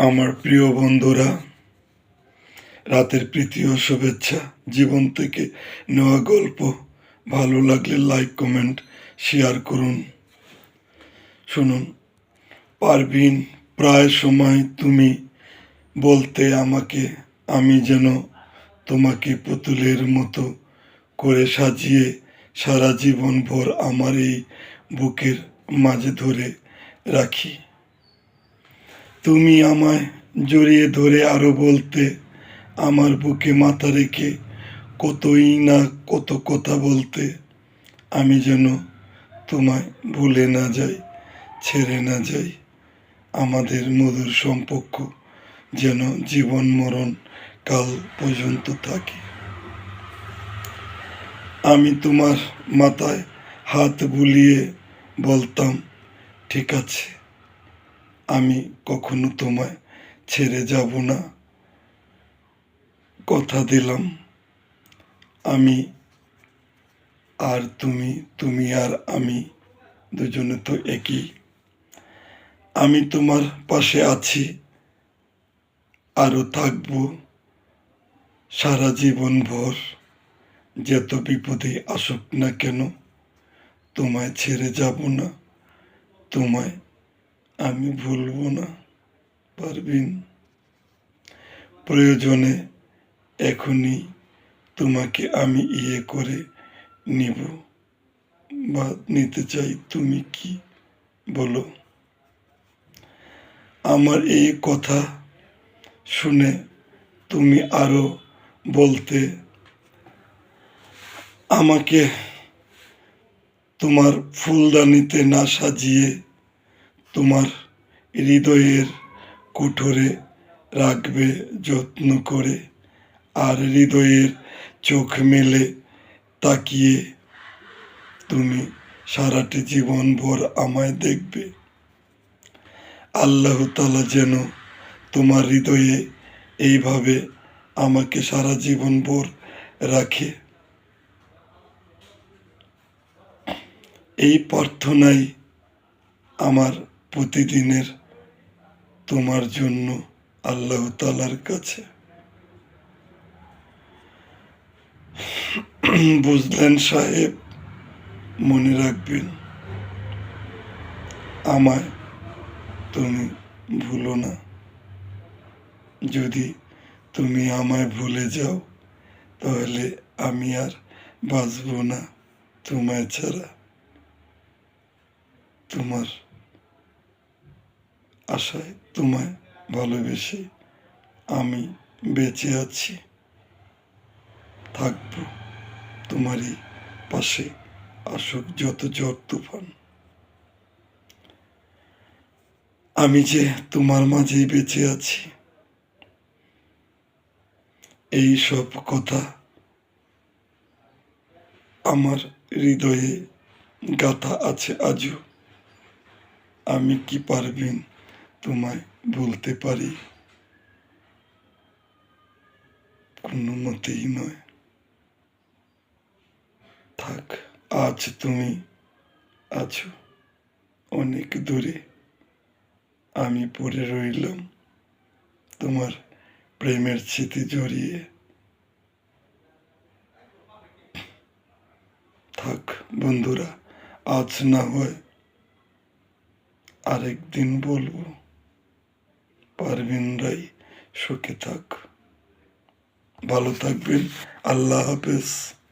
আমার প্রিয় বন্ধুরা, রাতের প্রীতি ও শুভেচ্ছা। জীবন থেকে নেওয়া গল্প ভালো লাগলে লাইক, কমেন্ট, শেয়ার করুন। শুনুন। পারভিন, প্রায় সময় তুমি বলতে আমাকে, আমি যেন তোমাকে পুতুলের মতো করে সাজিয়ে সারা জীবন ভর আমার এই বুকের মাঝে ধরে রাখি। তুমি আমায় জড়িয়ে ধরে আরো বলতে, আমার বুকে মাথা রেখে কতই না কত কথা বলতে, আমি যেন তোমায় ভুলে না যাই, ছেড়ে না যাই। আমাদের মধুর সম্পর্ক যেন জীবন মরণ কাল পর্যন্ত থাকে। আমি তোমার মাথায় হাত বুলিয়ে বলতাম, ঠিক আছে, আমি কখনো তোমায় ছেড়ে যাব না, কথা দিলাম। আমি আর তুমি, তুমি আর আমি দুজনে তো একই। আমি তোমার পাশে আছি, আরও থাকবো সারা জীবন ভর। যত বিপদে আসুক না কেন, তোমায় ছেড়ে যাব না, তোমায় আমি ভুলব না। পারভিন, প্রয়োজনে এখনই তোমাকে আমি করে নিব বা নিতে চাই, তুমি কি বলো? আমার এই কথা শুনে তুমি আরো বলতে, আমাকে তোমার ফুলদানিতে না সাজিয়ে তোমার হৃদয়ের কুঠোরে রাখবে যত্ন করে, আর হৃদয়ের চোখ মেলে তাকিয়ে তুমি সারাটি জীবন ভর আমায় দেখবে। আল্লাহ তাআলা যেন তোমার হৃদয়ে এইভাবে আমাকে সারা জীবন ভর রাখে। এই প্রার্থনাই আমার প্রতিদিনের তোমার জন্য আল্লাহ তাআলার কাছে। বুঝলেন সাহেব? মনে রাখবেন, আমায় তুমি ভুলো না। যদি তুমি আমায় ভুলে যাও, তাহলে আমি আর বাঁচব না তোমায় ছাড়া। তোমার আশায়, তোমায় ভালোবেসে আমি বেঁচে আছি, থাকবো তোমারই পাশে, আসুক যত ঝড় তুফান। আমি যে তোমার মাঝেই বেঁচে আছি, এই সব কথা আমার হৃদয়ে গাথা আছে আজও। আমি কি পারভিন তোমায় বলতে পারি? কোনো মতেই নয়। থাক, আজ তুমি আছো অনেক দূরে, আমি পড়ে রইলাম তোমার প্রেমের স্মৃতি জড়িয়ে। থাক বন্ধুরা, আজ না হয় আরেকদিন বলবো। পারভিন রাই, সুখে থাক, ভালো থাকবেন। আল্লাহ হাফেজ।